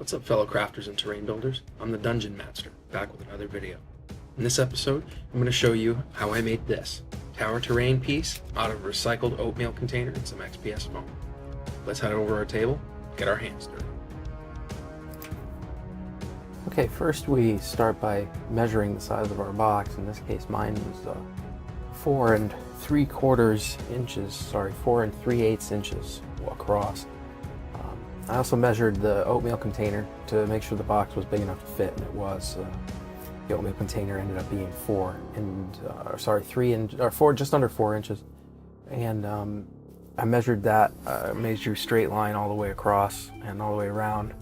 What's up, fellow crafters and terrain builders? I'm the TheDungeonMattster, back with another video. In this episode, I'm going to show you how I made this tower terrain piece out of a recycled oatmeal container and some XPS foam. Let's head over our table, get our hands dirty. Okay, first we start by measuring the size of our box. In this case, mine was 4 3/8 inches across. I also measured the oatmeal container to make sure the box was big enough to fit, and it was. The oatmeal container ended up being 4, just under 4 inches. And I measured that, made a straight line all the way across and all the way around.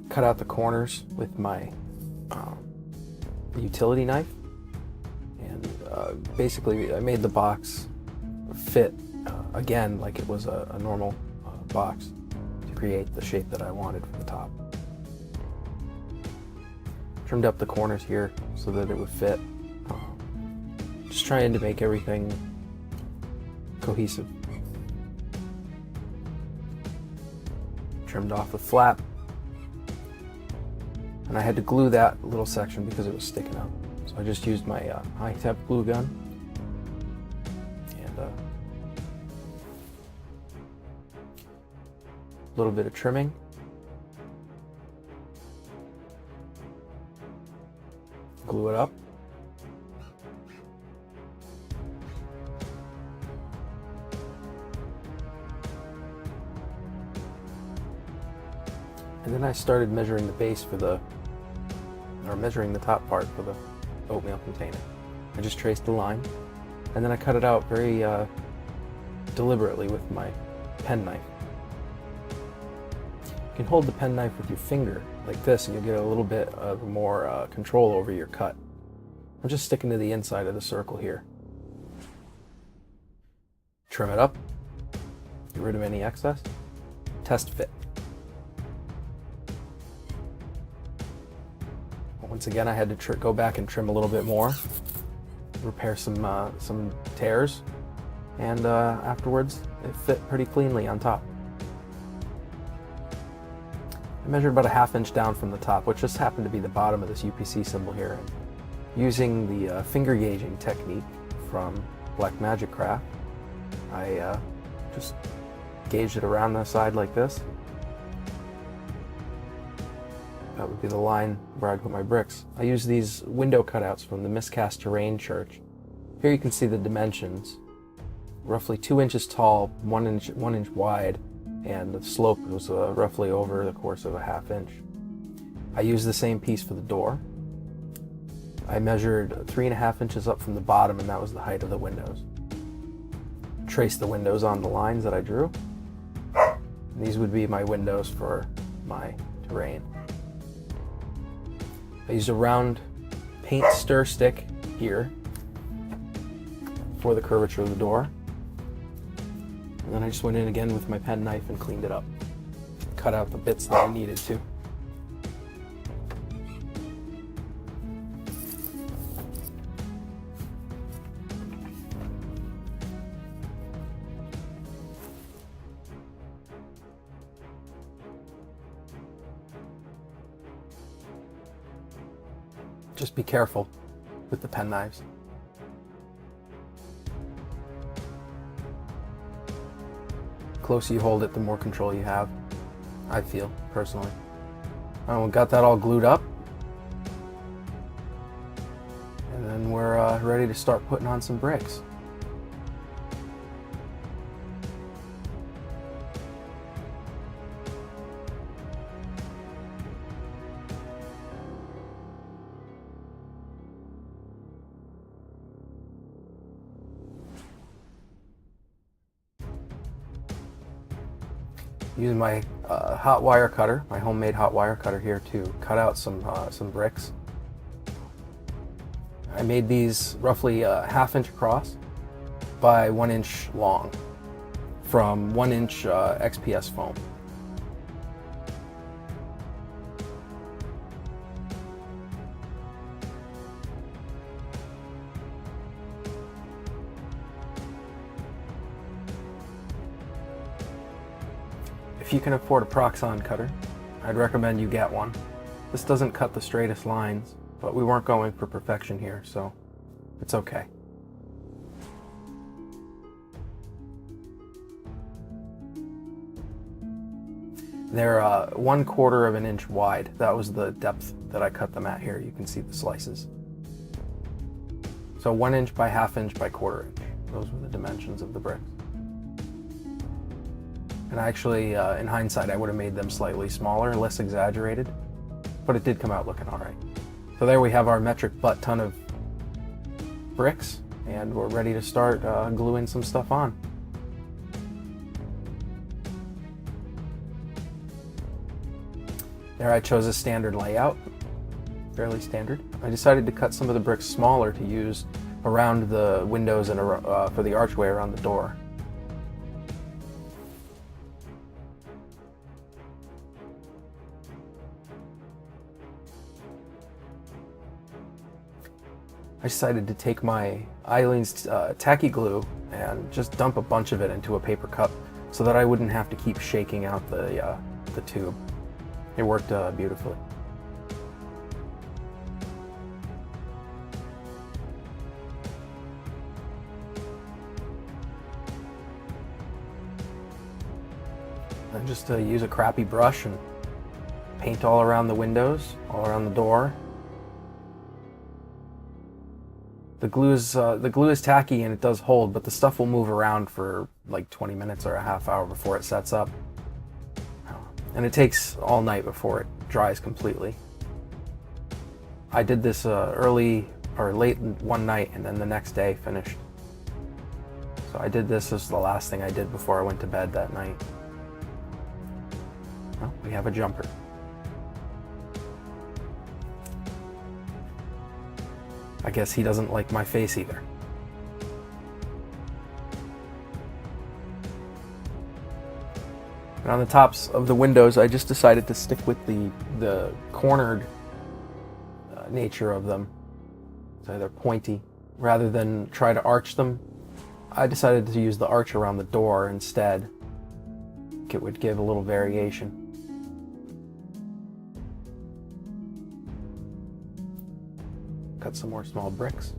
Cut out the corners with my utility knife, and basically I made the box fit again like it was a normal box to create the shape that I wanted for the top. Trimmed up the corners here so that it would fit, just trying to make everything cohesive. Trimmed off the flap, and I had to glue that little section because it was sticking out. So I just used my high-temp glue gun and a little bit of trimming. Glue it up. And then I started measuring the base measuring the top part for the oatmeal container. I just traced the line, and then I cut it out very deliberately with my penknife. You can hold the penknife with your finger like this, and you'll get a little bit of more control over your cut. I'm just sticking to the inside of the circle here. Trim it up, get rid of any excess, test fit. Once again, I had to go back and trim a little bit more, repair some tears, and afterwards it fit pretty cleanly on top. I measured about a 1/2 inch down from the top, which just happened to be the bottom of this UPC symbol here. And using the finger gauging technique from Black Magic Craft, I just gauged it around the side like this. That would be the line where I'd put my bricks. I use these window cutouts from the Miscast Terrain Church. Here you can see the dimensions. Roughly 2 inches tall, 1 inch wide, and the slope was roughly over the course of a 1/2 inch. I used the same piece for the door. I measured 3.5 inches up from the bottom, and that was the height of the windows. Traced the windows on the lines that I drew. And these would be my windows for my terrain. I used a round paint stir stick here for the curvature of the door. And then I just went in again with my penknife and cleaned it up. Cut out the bits that I needed to. Just be careful with the pen knives. The closer you hold it, the more control you have, I feel, personally. Got that all glued up. And then we're ready to start putting on some bricks. Using my hot wire cutter, my homemade hot wire cutter here, to cut out some bricks. I made these roughly 1/2 inch across by 1 inch long from 1 inch XPS foam. If you can afford a Proxxon cutter, I'd recommend you get one. This doesn't cut the straightest lines, but we weren't going for perfection here, so it's okay. They're 1/4 of an inch wide. That was the depth that I cut them at here. You can see the slices. So 1 inch by 1/2 inch by 1/4 inch. Those were the dimensions of the bricks. And actually, in hindsight, I would have made them slightly smaller, less exaggerated, but it did come out looking all right. So there we have our metric butt ton of bricks, and we're ready to start gluing some stuff on. There I chose a standard layout, fairly standard. I decided to cut some of the bricks smaller to use around the windows and for the archway around the door. I decided to take my Eileen's tacky glue and just dump a bunch of it into a paper cup so that I wouldn't have to keep shaking out the tube. It worked beautifully. I just use a crappy brush and paint all around the windows, all around the door. The glue is tacky and it does hold, but the stuff will move around for like 20 minutes or a half hour before it sets up. And it takes all night before it dries completely. I did this early or late one night and then the next day finished. So I did this as the last thing I did before I went to bed that night. Well, we have a jumper. I guess he doesn't like my face either. And on the tops of the windows, I just decided to stick with the cornered nature of them. So they're pointy. Rather than try to arch them, I decided to use the arch around the door instead. It would give a little variation. Cut some more small bricks.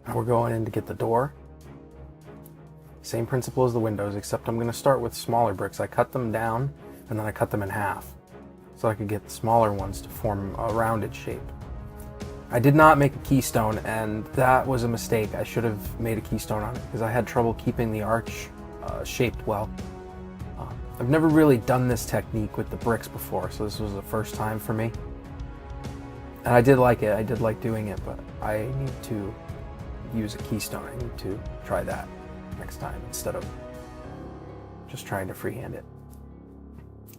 Now we're going in to get the door. Same principle as the windows, except I'm going to start with smaller bricks. I cut them down and then I cut them in half so I could get the smaller ones to form a rounded shape. I did not make a keystone, and that was a mistake. I should have made a keystone on it because I had trouble keeping the arch shaped well. I've never really done this technique with the bricks before, so this was the first time for me. And I did like it. I did like doing it, but I need to use a keystone. I need to try that next time instead of just trying to freehand it.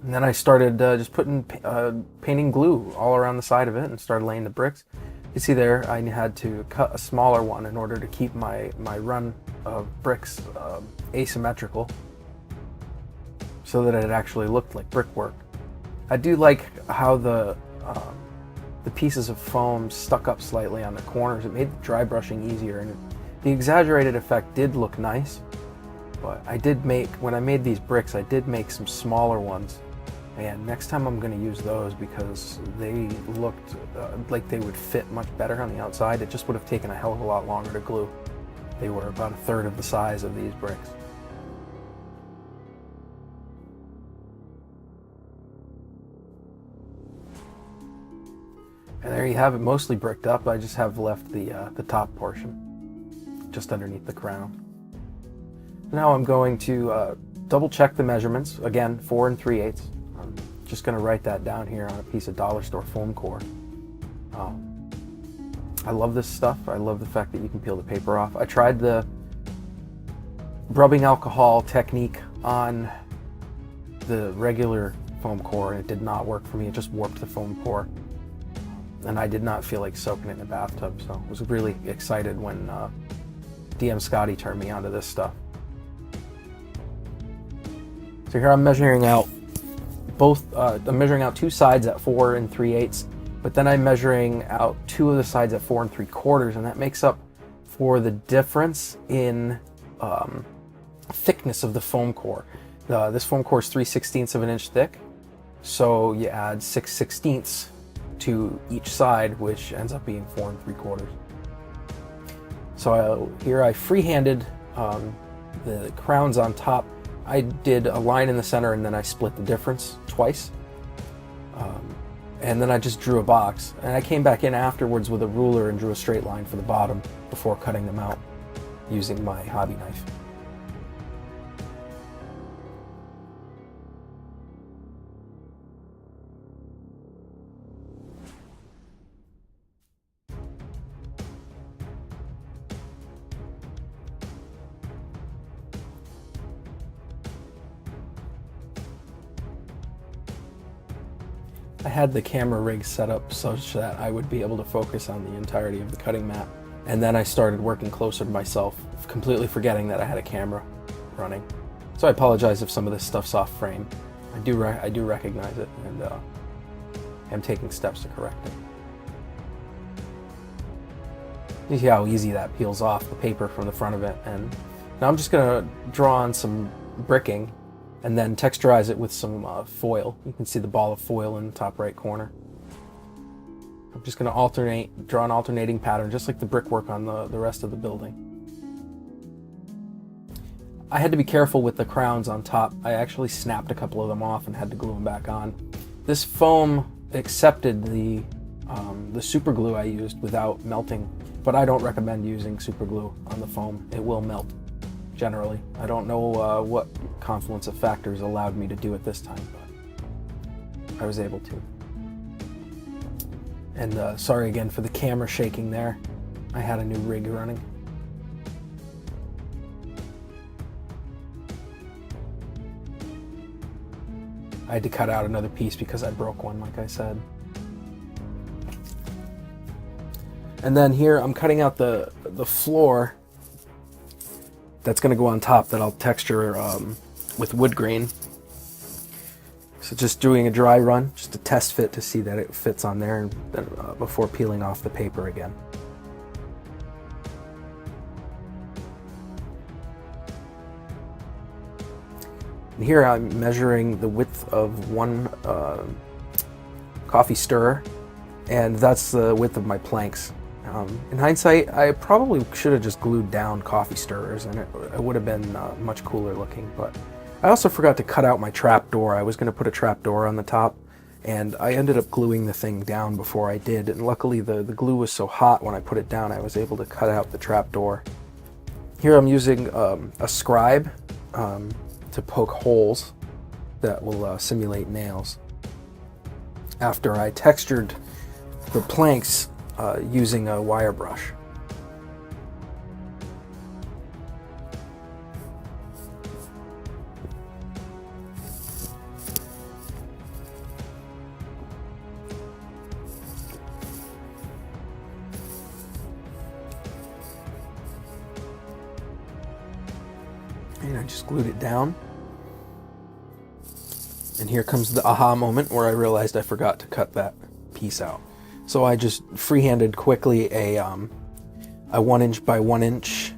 And then I started just painting glue all around the side of it and started laying the bricks. You can see there I had to cut a smaller one in order to keep my run of bricks asymmetrical so that it actually looked like brickwork. I do like how the pieces of foam stuck up slightly on the corners. It made the dry brushing easier, and the exaggerated effect did look nice. But when I made these bricks, I did make some smaller ones, and next time I'm going to use those because they looked like they would fit much better on the outside. It just would have taken a hell of a lot longer to glue. They were about 1/3 of the size of these bricks. And there you have it, mostly bricked up. I just have left the top portion, just underneath the crown. Now I'm going to double check the measurements. Again, 4 3/8. I'm just going to write that down here on a piece of dollar store foam core. I love this stuff. I love the fact that you can peel the paper off. I tried the rubbing alcohol technique on the regular foam core and it did not work for me. It just warped the foam core. And I did not feel like soaking it in a bathtub, so I was really excited when DM Scotty turned me onto this stuff. So here I'm measuring out I'm measuring out 2 sides at 4 3/8, but then I'm measuring out 2 of the sides at 4 3/4, and that makes up for the difference in thickness of the foam core. This foam core is 3/16 of an inch thick, so you add 6/16 to each side, which ends up being 4 3/4. So here I freehanded the crowns on top. I did a line in the center and then I split the difference twice. And then I just drew a box. And I came back in afterwards with a ruler and drew a straight line for the bottom before cutting them out using my hobby knife. I had the camera rig set up such that I would be able to focus on the entirety of the cutting mat. And then I started working closer to myself, completely forgetting that I had a camera running. So I apologize if some of this stuff's off frame. I do recognize it, and am taking steps to correct it. You see how easy that peels off the paper from the front of it. And now I'm just gonna draw on some bricking and then texturize it with some foil. You can see the ball of foil in the top right corner. I'm just going to draw an alternating pattern, just like the brickwork on the rest of the building. I had to be careful with the crowns on top. I actually snapped a couple of them off and had to glue them back on. This foam accepted the super glue I used without melting, but I don't recommend using super glue on the foam. It will melt. Generally. I don't know what confluence of factors allowed me to do it this time, but I was able to. And sorry again for the camera shaking there. I had a new rig running. I had to cut out another piece because I broke one, like I said. And then here I'm cutting out the floor that's going to go on top that I'll texture with wood grain. So just doing a dry run, just a test fit to see that it fits on there, and then, before peeling off the paper again. And here I'm measuring the width of one coffee stirrer, and that's the width of my planks. In hindsight, I probably should have just glued down coffee stirrers, and it would have been much cooler looking. But I also forgot to cut out my trap door. I was going to put a trap door on the top, and I ended up gluing the thing down before I did. And luckily, the glue was so hot when I put it down, I was able to cut out the trap door. Here I'm using a scribe to poke holes that will simulate nails. After I textured the planks using a wire brush. And I just glued it down. And here comes the aha moment where I realized I forgot to cut that piece out. So I just freehanded quickly a 1 inch by 1 inch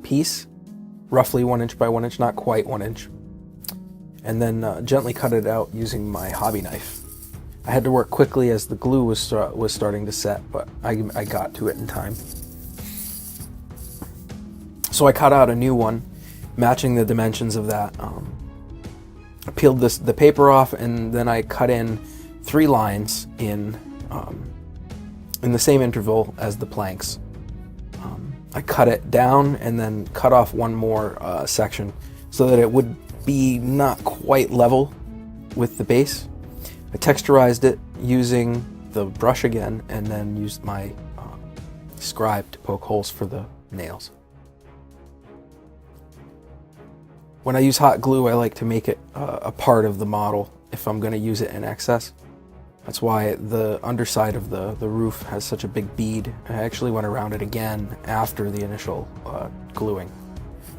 piece, roughly 1 inch by 1 inch, not quite 1 inch, and then gently cut it out using my hobby knife. I had to work quickly as the glue was starting to set, but I got to it in time. So I cut out a new one, matching the dimensions of that. I peeled the paper off, and then I cut in 3 lines in the same interval as the planks. I cut it down and then cut off one more section so that it would be not quite level with the base. I texturized it using the brush again, and then used my scribe to poke holes for the nails. When I use hot glue, I like to make it a part of the model if I'm going to use it in excess. That's why the underside of the roof has such a big bead. I actually went around it again after the initial gluing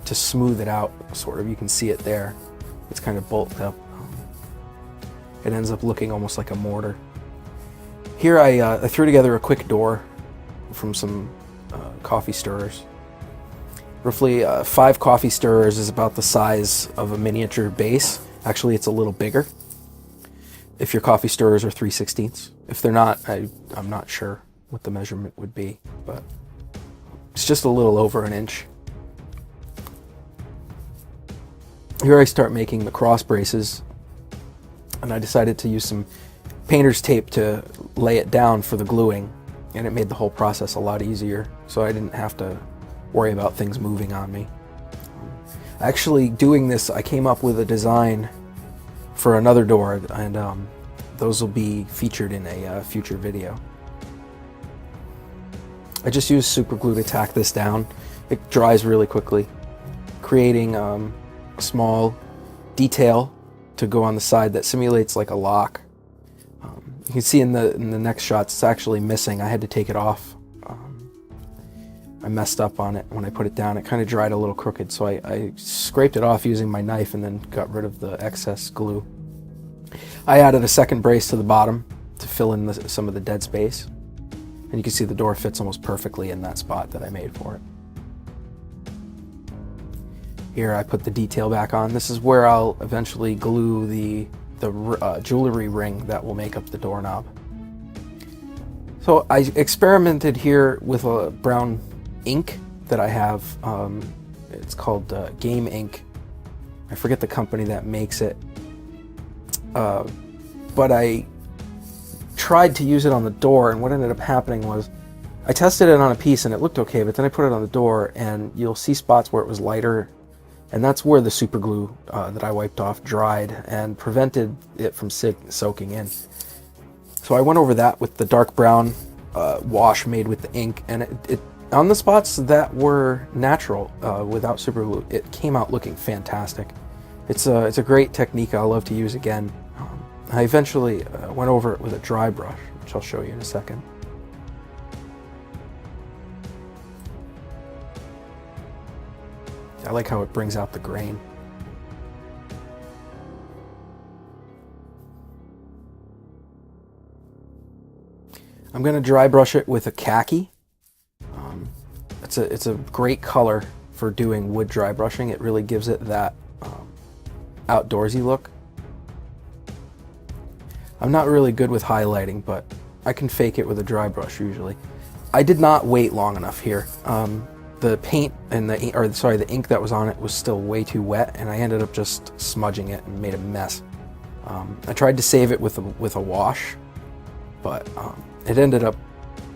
to smooth it out, sort of. You can see it there. It's kind of bulked up. It ends up looking almost like a mortar. Here I threw together a quick door from some coffee stirrers. Roughly 5 coffee stirrers is about the size of a miniature base. Actually, it's a little bigger if your coffee stirrers are 3/16. If they're not, I'm not sure what the measurement would be, but it's just a little over an inch. Here I start making the cross braces, and I decided to use some painter's tape to lay it down for the gluing, and it made the whole process a lot easier, so I didn't have to worry about things moving on me. Actually, doing this, I came up with a design for another door, and those will be featured in a future video. I just used super glue to tack this down. It dries really quickly, creating a small detail to go on the side that simulates like a lock. You can see in the next shots it's actually missing. I had to take it off. I messed up on it when I put it down. It kind of dried a little crooked, so I scraped it off using my knife and then got rid of the excess glue. I added a second brace to the bottom to fill in some of the dead space, and you can see the door fits almost perfectly in that spot that I made for it. Here I put the detail back on. This is where I'll eventually glue the jewelry ring that will make up the doorknob. So I experimented here with a brown ink that I have. It's called Game Ink. I forget the company that makes it. But I tried to use it on the door, and what ended up happening was I tested it on a piece and it looked okay, but then I put it on the door and you'll see spots where it was lighter, and that's where the super glue that I wiped off dried and prevented it from soaking in. So I went over that with the dark brown wash made with the ink, and it on the spots that were natural without super glue, it came out looking fantastic. It's a great technique I'll love to use again. I eventually went over it with a dry brush, which I'll show you in a second. I like how it brings out the grain. I'm going to dry brush it with a khaki. It's a great color for doing wood dry brushing. It really gives it that outdoorsy look. I'm not really good with highlighting, but I can fake it with a dry brush usually. I did not wait long enough here. The paint and the ink that was on it was still way too wet, and I ended up just smudging it and made a mess. I tried to save it with a wash, but it ended up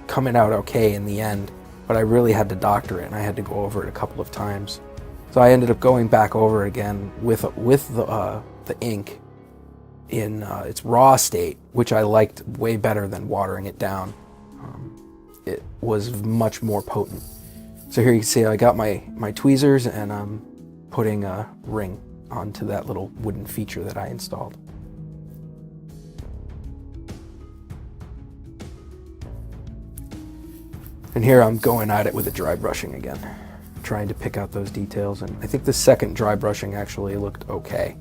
coming out okay in the end. But I really had to doctor it, and I had to go over it a couple of times. So I ended up going back over it again with the ink in its raw state, which I liked way better than watering it down. It was much more potent. So here you can see I got my tweezers, and I'm putting a ring onto that little wooden feature that I installed. And here I'm going at it with a dry brushing again, trying to pick out those details, and I think the second dry brushing actually looked okay.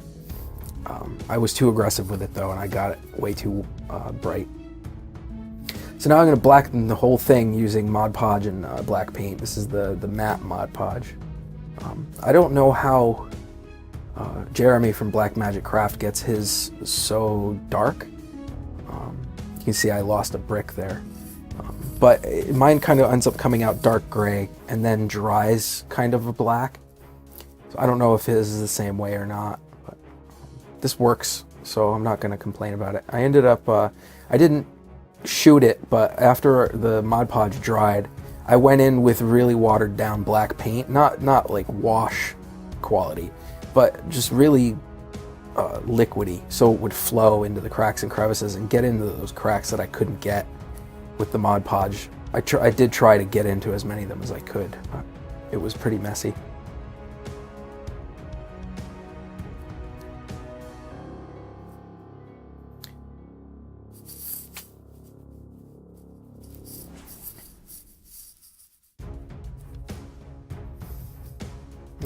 I was too aggressive with it though, and I got it way too bright. So now I'm going to blacken the whole thing using Mod Podge and black paint. This is the matte Mod Podge. I don't know how Jeremy from Black Magic Craft gets his so dark. You can see I lost a brick there. But mine kind of ends up coming out dark gray and then dries kind of a black. So I don't know if his is the same way or not, but this works, so I'm not going to complain about it. I ended up, I didn't shoot it, but after the Mod Podge dried, I went in with really watered down black paint, not like wash quality, but just really liquidy, so it would flow into the cracks and crevices and get into those cracks that I couldn't get with the Mod Podge I did try to get into as many of them as I could, but it was pretty messy.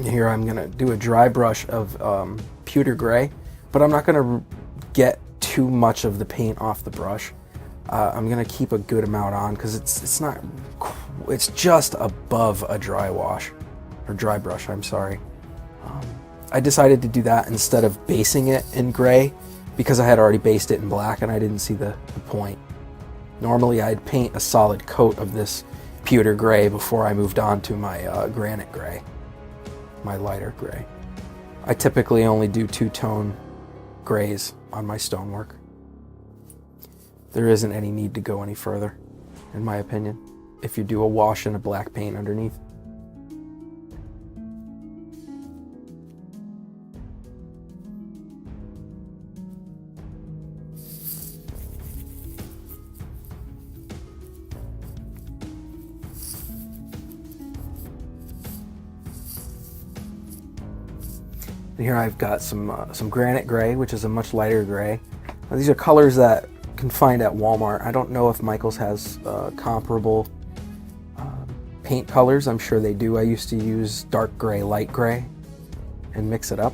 Here I'm going to do a dry brush of pewter gray, but I'm not going to get too much of the paint off the brush. I'm going to keep a good amount on because it's just above a dry wash, or dry brush, I'm sorry. I decided to do that instead of basing it in gray because I had already based it in black and I didn't see the point. Normally I'd paint a solid coat of this pewter gray before I moved on to my granite gray, my lighter gray. I typically only do two-tone grays on my stonework. There isn't any need to go any further, in my opinion, if you do a wash and a black paint underneath. And here I've got some granite gray, which is a much lighter gray. Now, these are colors that you can find at Walmart. I don't know if Michael's has comparable paint colors. I'm sure they do. I used to use dark gray, light gray, and mix it up.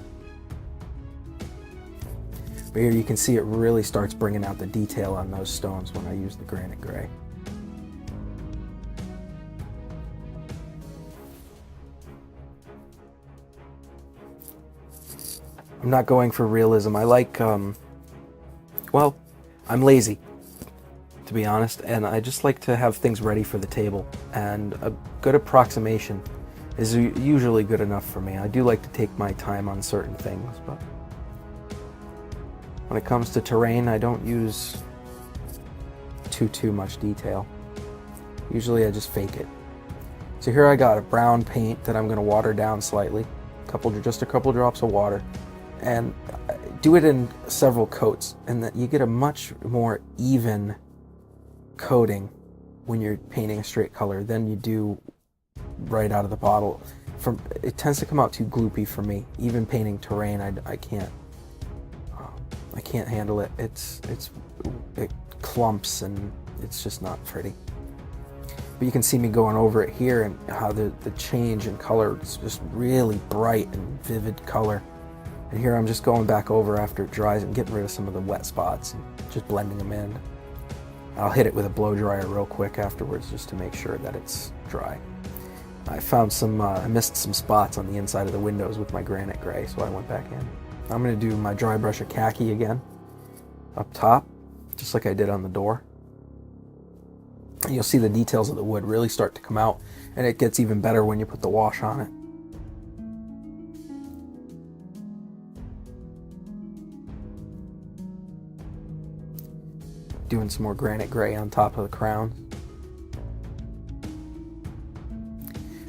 But here you can see it really starts bringing out the detail on those stones when I use the granite gray. I'm not going for realism. I like, well, I'm lazy, to be honest, and I just like to have things ready for the table, and a good approximation is usually good enough for me. I do like to take my time on certain things, but when it comes to terrain, I don't use too much detail. Usually I just fake it. So here I got a brown paint that I'm going to water down slightly, just a couple drops of water, and do it in several coats, and that you get a much more even coating when you're painting a straight color than you do right out of the bottle. It tends to come out too gloopy for me. Even painting terrain, I can't handle it. It clumps and it's just not pretty. But you can see me going over it here and how the change in color is just really bright and vivid color. And here I'm just going back over after it dries and getting rid of some of the wet spots and just blending them in. I'll hit it with a blow dryer real quick afterwards just to make sure that it's dry. I found I missed some spots on the inside of the windows with my granite gray, so I went back in. I'm going to do my dry brush of khaki again, up top, just like I did on the door. And you'll see the details of the wood really start to come out, and it gets even better when you put the wash on it. Doing some more granite gray on top of the crown.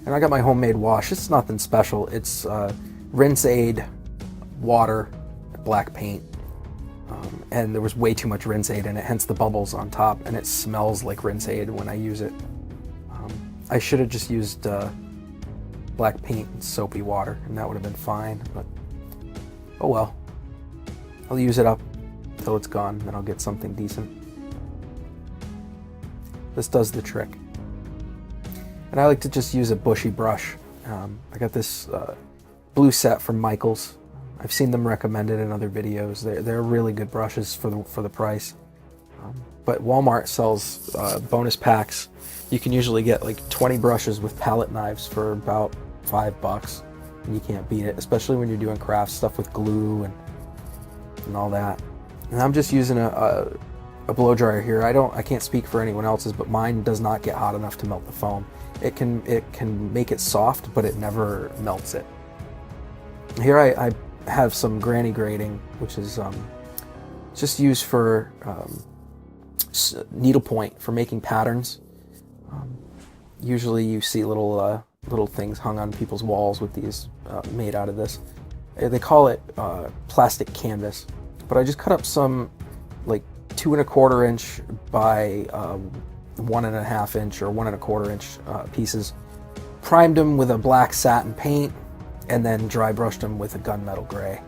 And I got my homemade wash. It's nothing special. It's Rinse Aid, water, black paint. And there was way too much Rinse Aid in it, hence the bubbles on top, and it smells like Rinse Aid when I use it. I should have just used black paint and soapy water, and that would have been fine, but oh well. I'll use it up till it's gone, then I'll get something decent. This does the trick. And I like to just use a bushy brush. I got this blue set from Michael's. I've seen them recommended in other videos. They're really good brushes for the price. But Walmart sells bonus packs. You can usually get like 20 brushes with palette knives for about $5, and you can't beat it, especially when you're doing craft stuff with glue and all that. And I'm just using a blow dryer here. I can't speak for anyone else's, but mine does not get hot enough to melt the foam. It can make it soft, but it never melts it. Here I have some granny grating, which is just used for needlepoint for making patterns. Usually you see little things hung on people's walls with these made out of this. They call it plastic canvas, but I just cut up some like 2¼ inch by 1.5 inch or 1.25 inch pieces. Primed them with a black satin paint, and then dry brushed them with a gunmetal gray.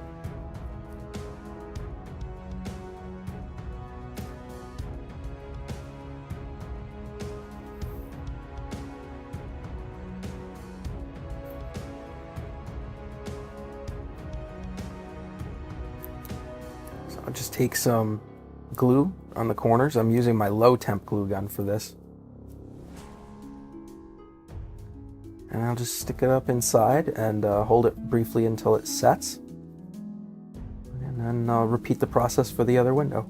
So I'll just take some glue on the corners. I'm using my low temp glue gun for this. And I'll just stick it up inside and hold it briefly until it sets. And then I'll repeat the process for the other window.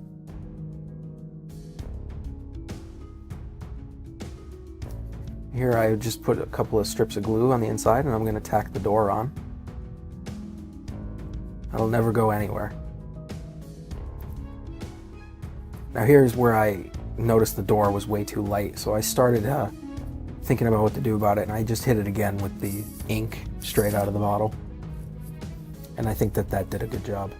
Here I just put a couple of strips of glue on the inside, and I'm going to tack the door on. That'll never go anywhere. Now here's where I noticed the door was way too light, so I started thinking about what to do about it, and I just hit it again with the ink straight out of the bottle. And I think that did a good job.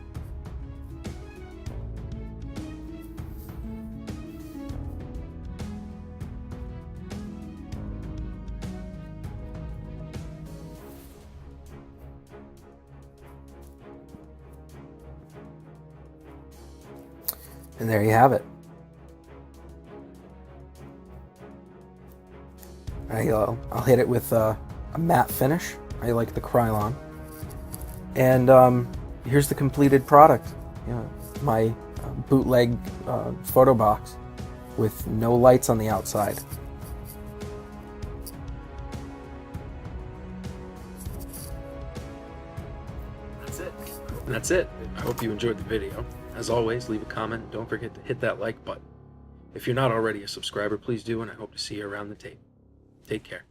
And there you have it. I'll hit it with a matte finish. I like the Krylon. And here's the completed product. My bootleg photo box with no lights on the outside. That's it. I hope you enjoyed the video. As always, leave a comment. Don't forget to hit that like button. If you're not already a subscriber, please do, and I hope to see you around the tape. Take care.